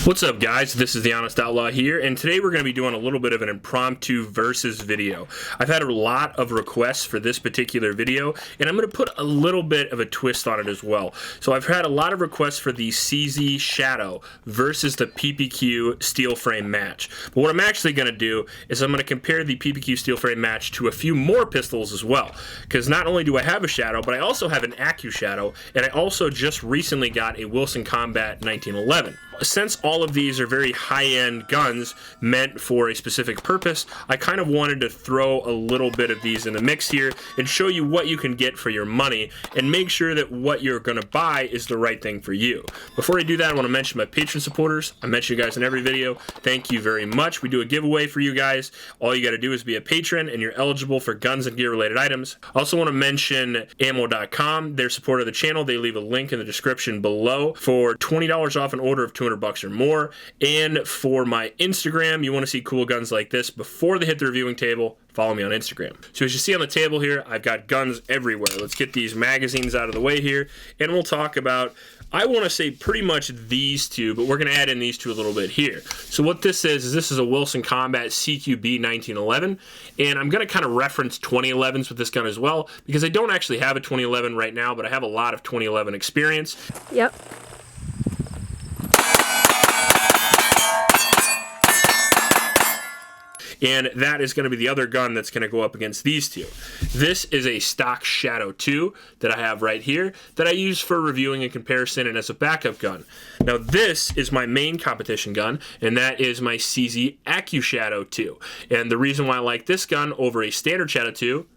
What's up, guys? This is the Honest Outlaw here, and today we're going to be doing a little bit of an impromptu versus video. I've had a lot of requests for this particular video, and I'm going to put a little bit of a twist on it as well. So I've had a lot of requests for the CZ Shadow versus the PPQ steel frame match. But what I'm actually going to do is I'm going to compare the PPQ steel frame match to a few more pistols as well, because not only do I have a Shadow, but I also have an ACU Shadow, and I also just recently got a Wilson Combat 1911. Since all of these are very high-end guns meant for a specific purpose, I kind of wanted to throw a little bit of these in the mix here and show you what you can get for your money and make sure that what you're going to buy is the right thing for you. Before I do that, I want to mention my Patreon supporters. I mention you guys in every video. Thank you very much. We do a giveaway for you guys. All you got to do is be a patron and you're eligible for guns and gear related items. I also want to mention ammo.com. They're supporter of the channel. They leave a link in the description below for $20 off an order of $200 or more. And for my Instagram, you want to see cool guns like this before they hit the reviewing table, follow me on Instagram. So as you see on the table here, I've got guns everywhere. Let's get these magazines out of the way here, and we'll talk about, I want to say pretty much these two, but we're going to add in these two a little bit here. So what this is this is a Wilson Combat CQB 1911, and I'm going to kind of reference 2011s with this gun as well, because I don't actually have a 2011 right now, but I have a lot of 2011 experience. Yep. And that is going to be the other gun that's going to go up against these two. This is a stock Shadow 2 that I have right here that I use for reviewing and comparison and as a backup gun. Now this is my main competition gun, and that is my CZ ACU Shadow 2. And the reason why I like this gun over a standard Shadow 2,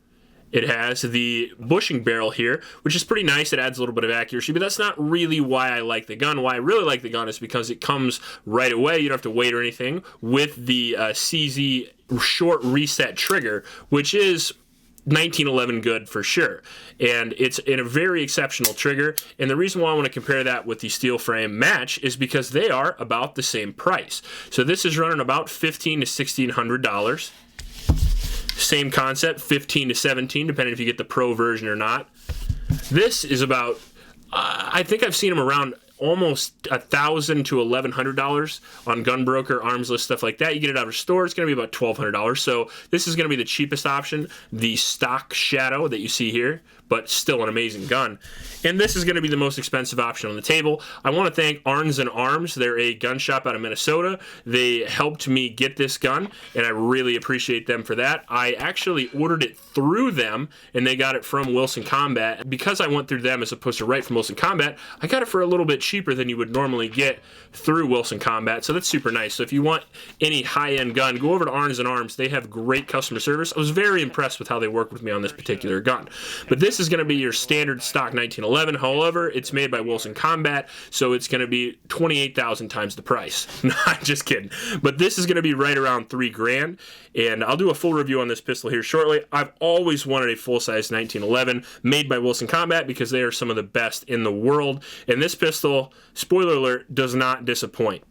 it has the bushing barrel here, which is pretty nice. It adds a little bit of accuracy, but that's not really why I like the gun. Why I really like the gun is because it comes right away. You don't have to wait or anything with the CZ short reset trigger, which is 1911 good for sure. And it's in a very exceptional trigger. And the reason why I want to compare that with the steel frame match is because they are about the same price. So this is running about $1,500 to $1,600. Same concept, 15 to 17, depending if you get the pro version or not. This is about, I think I've seen them around almost $1,000 to $1,100 on Gunbroker, Arms List, stuff like that. You get it out of store, it's going to be about $1,200. So this is going to be the cheapest option, the stock Shadow that you see here, but still an amazing gun. And this is going to be the most expensive option on the table. I want to thank Arns and Arms. They're a gun shop out of Minnesota. They helped me get this gun, and I really appreciate them for that. I actually ordered it through them, and they got it from Wilson Combat. Because I went through them as opposed to right from Wilson Combat, I got it for a little bit cheaper than you would normally get through Wilson Combat, so that's super nice. So if you want any high-end gun, go over to Arns and Arms. They have great customer service. I was very impressed with how they worked with me on this particular gun. But this is going to be your standard stock 1911. However, it's made by Wilson Combat, so it's going to be 28,000 times the price. Not just kidding. But this is going to be right around $3,000, and I'll do a full review on this pistol here shortly. I've always wanted a full-size 1911 made by Wilson Combat because they are some of the best in the world, and this pistol, spoiler alert, does not disappoint.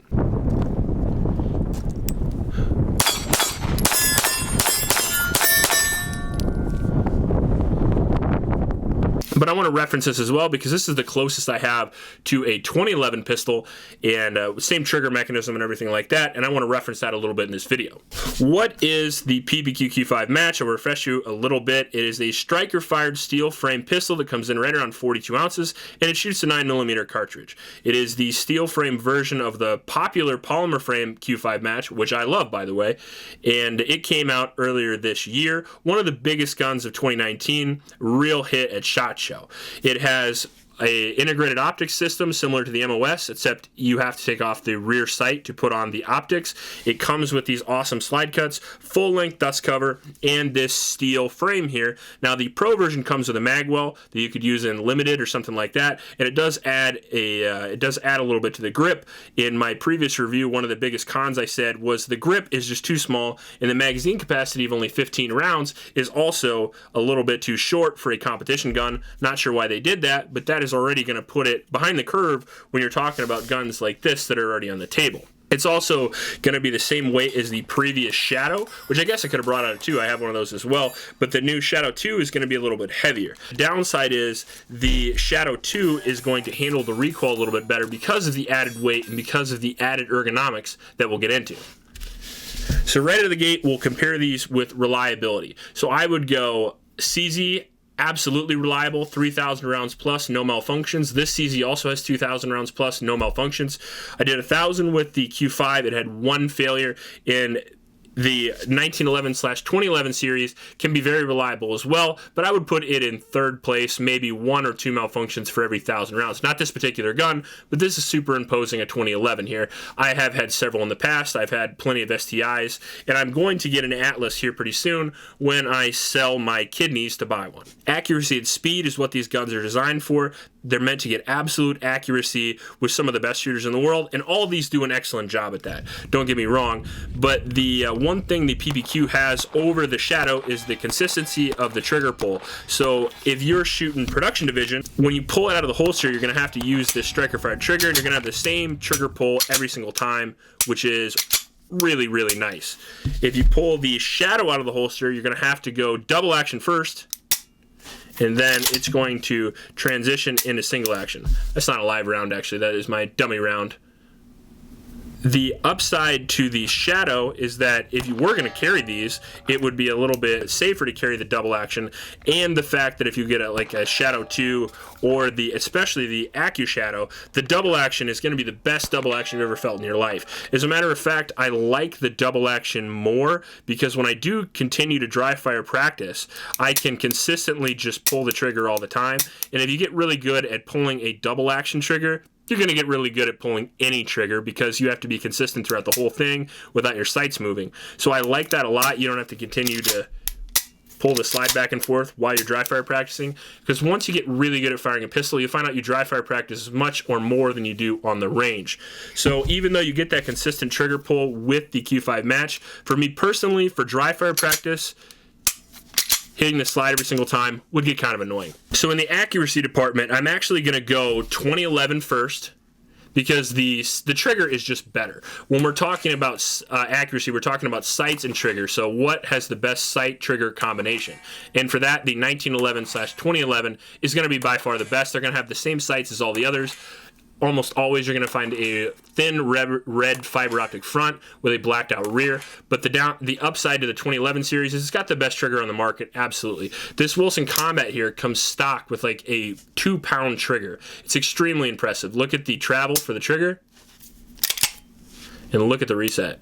But I want to reference this as well because this is the closest I have to a 2011 pistol, and same trigger mechanism and everything like that, and I want to reference that a little bit in this video. What is the PPQ Q5 match? I'll refresh you a little bit. It is a striker-fired steel frame pistol that comes in right around 42 ounces, and it shoots a 9mm cartridge. It is the steel frame version of the popular polymer frame Q5 match, which I love, by the way, and it came out earlier this year. One of the biggest guns of 2019, real hit at SHOT Show. It has a integrated optics system similar to the MOS, except you have to take off the rear sight to put on the optics. It comes with these awesome slide cuts, full-length dust cover, and this steel frame here. Now the Pro version comes with a magwell that you could use in limited or something like that, and it does add a little bit to the grip. In my previous review, one of the biggest cons I said was the grip is just too small, and the magazine capacity of only 15 rounds is also a little bit too short for a competition gun. Not sure why they did that, but that is already going to put it behind the curve when you're talking about guns like this that are already on the table. It's also going to be the same weight as the previous Shadow, which I guess I could have brought out too. I have one of those as well, but the new Shadow 2 is going to be a little bit heavier. The downside is the Shadow 2 is going to handle the recoil a little bit better because of the added weight and because of the added ergonomics that we'll get into. So right out of the gate, we'll compare these with reliability. So I would go CZ, absolutely reliable, 3,000 rounds plus, no malfunctions. This CZ also has 2,000 rounds plus, no malfunctions. I did 1,000 with the Q5. It had one failure. In the 1911/2011 series can be very reliable as well, but I would put it in third place, maybe 1 or 2 malfunctions for every 1,000 rounds. Not this particular gun, but this is superimposing a 2011 here. I have had several in the past. I've had plenty of STIs, and I'm going to get an Atlas here pretty soon when I sell my kidneys to buy one. Accuracy and speed is what these guns are designed for. They're meant to get absolute accuracy with some of the best shooters in the world, and all of these do an excellent job at that. Don't get me wrong, but the one thing the PPQ has over the Shadow is the consistency of the trigger pull. So if you're shooting production division, when you pull it out of the holster, you're going to have to use this striker-fired trigger, and you're going to have the same trigger pull every single time, which is really, really nice. If you pull the Shadow out of the holster, you're going to have to go double action first, and then it's going to transition into single action. That's not a live round, actually. That is my dummy round. The upside to the Shadow is that if you were going to carry these, it would be a little bit safer to carry the double action, and the fact that if you get like a Shadow 2 or especially the Accu Shadow, the double action is going to be the best double action you've ever felt in your life. As a matter of fact, I like the double action more because when I do continue to dry fire practice, I can consistently just pull the trigger all the time, and if you get really good at pulling a double action trigger, you're going to get really good at pulling any trigger because you have to be consistent throughout the whole thing without your sights moving. So I like that a lot. You don't have to continue to pull the slide back and forth while you're dry fire practicing, because once you get really good at firing a pistol, you find out you dry fire practice as much or more than you do on the range. So even though you get that consistent trigger pull with the Q5 match, for me personally, for dry fire practice, hitting the slide every single time would get kind of annoying. So in the accuracy department, I'm actually going to go 2011 first because the trigger is just better. When we're talking about accuracy, we're talking about sights and trigger. So what has the best sight trigger combination? And for that, the 1911/2011 is going to be by far the best. They're going to have the same sights as all the others. Almost always you're going to find a thin red fiber optic front with a blacked out rear, but the upside to the 2011 series is it's got the best trigger on the market, absolutely. This Wilson Combat here comes stock with like a 2-pound trigger. It's extremely impressive. Look at the travel for the trigger, and look at the reset.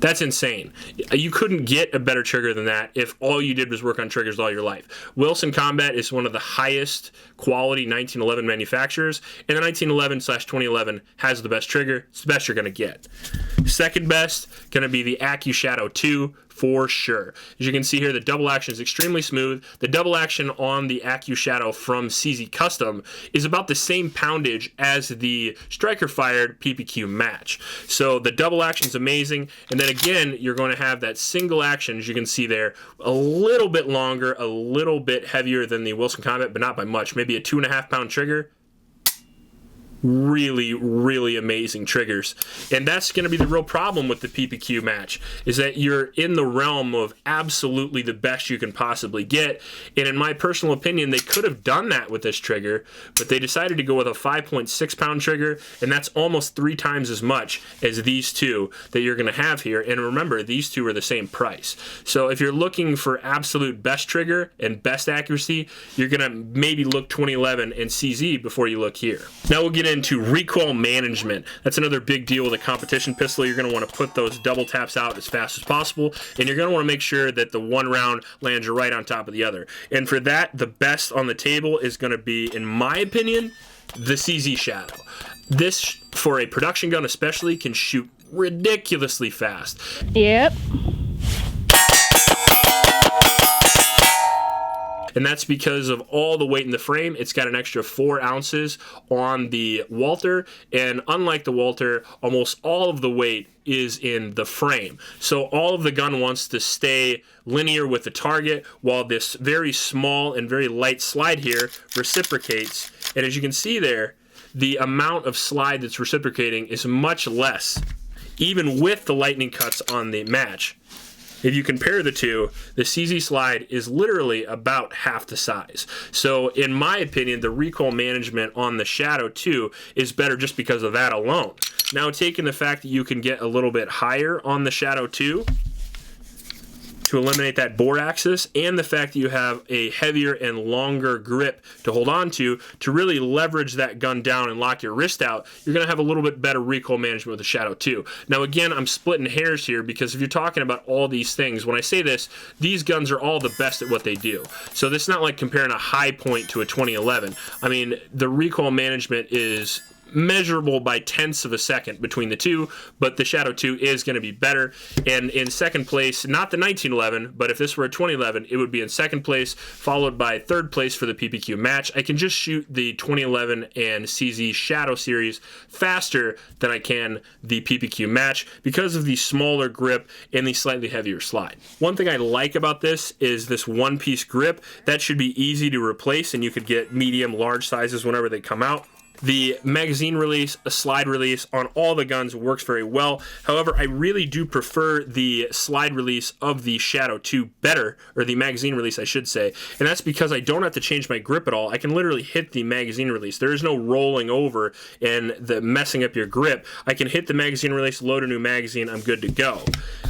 That's insane. You couldn't get a better trigger than that if all you did was work on triggers all your life. Wilson Combat is one of the highest quality 1911 manufacturers, and the 1911/2011 has the best trigger. It's the best you're going to get. Second best, going to be the Accu Shadow 2 for sure. As you can see here, the double action is extremely smooth. The double action on the Accu Shadow from CZ Custom is about the same poundage as the striker-fired PPQ match. So the double action is amazing, and then again, you're going to have that single action, as you can see there, a little bit longer, a little bit heavier than the Wilson Combat, but not by much. Maybe a 2.5-pound trigger. Really, really amazing triggers. And that's going to be the real problem with the PPQ match, is that you're in the realm of absolutely the best you can possibly get. And in my personal opinion, they could have done that with this trigger, but they decided to go with a 5.6-pound trigger, and that's almost 3 times as much as these two that you're going to have here. And remember, these two are the same price. So if you're looking for absolute best trigger and best accuracy, you're going to maybe look 2011 and CZ before you look here. Now we'll get into recoil management. That's another big deal with a competition pistol. You're going to want to put those double taps out as fast as possible, and you're going to want to make sure that the one round lands right on top of the other. And for that, the best on the table is going to be, in my opinion, the CZ Shadow. This, for a production gun especially, can shoot ridiculously fast. Yep. And that's because of all the weight in the frame. It's got an extra 4 ounces on the Walther, and unlike the Walther, almost all of the weight is in the frame. So all of the gun wants to stay linear with the target, while this very small and very light slide here reciprocates. And as you can see there, the amount of slide that's reciprocating is much less even with the lightning cuts on the match. If you compare the two, the CZ slide is literally about half the size. So in my opinion, the recoil management on the Shadow 2 is better just because of that alone. Now, taking the fact that you can get a little bit higher on the Shadow 2 to eliminate that bore axis, and the fact that you have a heavier and longer grip to hold on to really leverage that gun down and lock your wrist out, you're going to have a little bit better recoil management with the Shadow 2. Now again, I'm splitting hairs here because if you're talking about all these things, when I say this, these guns are all the best at what they do. So this is not like comparing a high point to a 2011. I mean, the recoil management is measurable by tenths of a second between the two, but the Shadow 2 is going to be better. And in second place, not the 1911, but if this were a 2011, it would be in second place, followed by third place for the PPQ match. I can just shoot the 2011 and CZ Shadow series faster than I can the PPQ match because of the smaller grip and the slightly heavier slide. One thing I like about this is this one-piece grip. That should be easy to replace, and you could get medium, large sizes whenever they come out. The magazine release, a slide release on all the guns works very well. However, I really do prefer the slide release of the Shadow 2 better, or the magazine release I should say, and that's because I don't have to change my grip at all. I can literally hit the magazine release. There is no rolling over and the messing up your grip. I can hit the magazine release, load a new magazine, I'm good to go.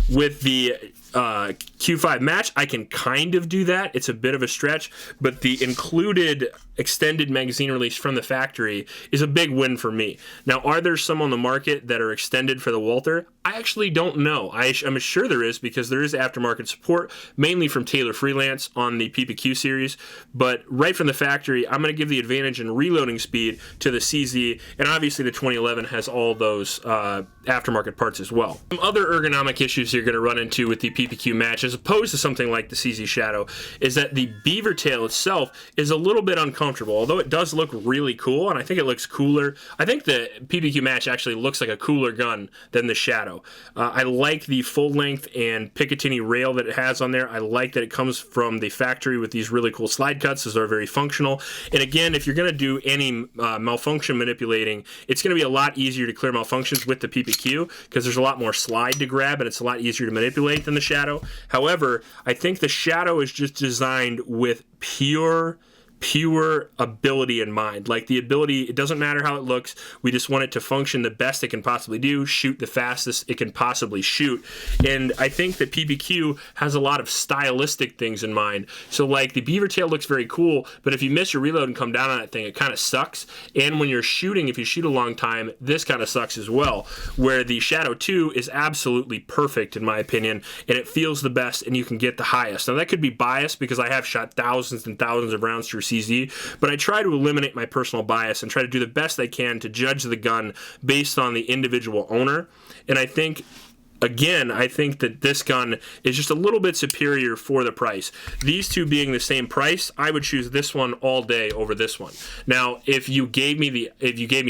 With the Q5 match, I can kind of do that. It's a bit of a stretch, but the included extended magazine release from the factory is a big win for me. Now, are there some on the market that are extended for the Walther? I actually don't know. I'm sure there is because there is aftermarket support, mainly from Taylor Freelance on the PPQ series, but right from the factory, I'm going to give the advantage in reloading speed to the CZ, and obviously the 2011 has all those aftermarket parts as well. Some other ergonomic issues you're going to run into with the PPQ match, as opposed to something like the CZ Shadow, is that the beaver tail itself is a little bit uncomfortable, although it does look really cool, and I think it looks cooler. I think the PPQ match actually looks like a cooler gun than the Shadow. I like the full length and Picatinny rail that it has on there. I like that it comes from the factory with these really cool slide cuts. Those are very functional. And again, if you're going to do any malfunction manipulating, it's going to be a lot easier to clear malfunctions with the PPQ because there's a lot more slide to grab and it's a lot easier to manipulate than the Shadow. However, I think the Shadow is just designed with pure ability in mind. Like the ability, it doesn't matter how it looks, we just want it to function the best it can possibly do, shoot the fastest it can possibly shoot. And I think that PPQ has a lot of stylistic things in mind. So like the beaver tail looks very cool, but if you miss your reload and come down on that thing, it kind of sucks. And when you're shooting, if you shoot a long time, this kind of sucks as well. Where the Shadow 2 is absolutely perfect in my opinion, and it feels the best and you can get the highest. Now that could be biased because I have shot thousands and thousands of rounds through CZ, but I try to eliminate my personal bias and try to do the best I can to judge the gun based on the individual owner. And I think, again, I think that this gun is just a little bit superior for the price. These two being the same price, I would choose this one all day over this one. Now, if you gave me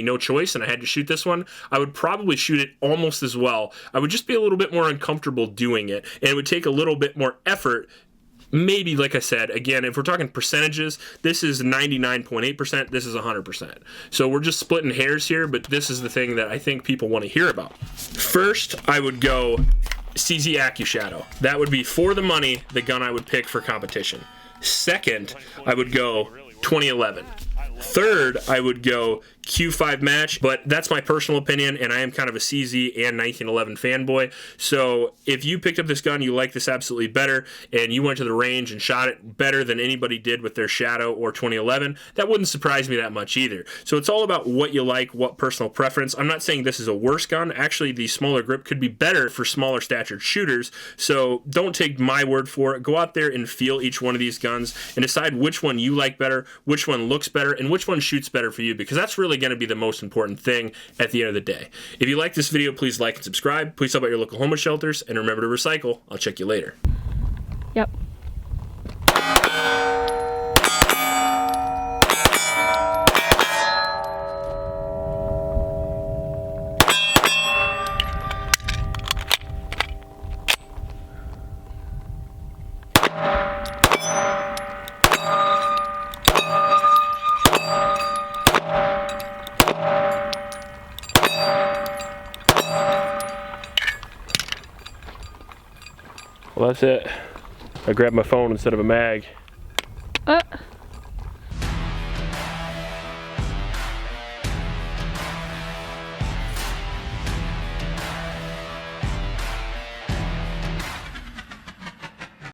no choice and I had to shoot this one, I would probably shoot it almost as well. I would just be a little bit more uncomfortable doing it, and it would take a little bit more effort. Maybe, like I said, again, if we're talking percentages, this is 99.8%, this is 100%. So we're just splitting hairs here, but this is the thing that I think people want to hear about. First, I would go CZ AccuShadow. That would be, for the money, the gun I would pick for competition. Second, I would go 2011. Third, I would go Q5 match, but that's my personal opinion, and I am kind of a CZ and 1911 fanboy. So if you picked up this gun, you like this absolutely better, and you went to the range and shot it better than anybody did with their Shadow or 2011, that wouldn't surprise me that much either. So it's all about what you like, what personal preference. I'm not saying this is a worse gun. Actually, the smaller grip could be better for smaller statured shooters, so don't take my word for it. Go out there and feel each one of these guns and decide which one you like better, which one looks better, and which one shoots better for you, because that's really going to be the most important thing at the end of the day. If you like this video, please like and subscribe. Please help out your local homeless shelters, and remember to recycle. I'll check you later. Yep. that's it. I grabbed my phone instead of a mag.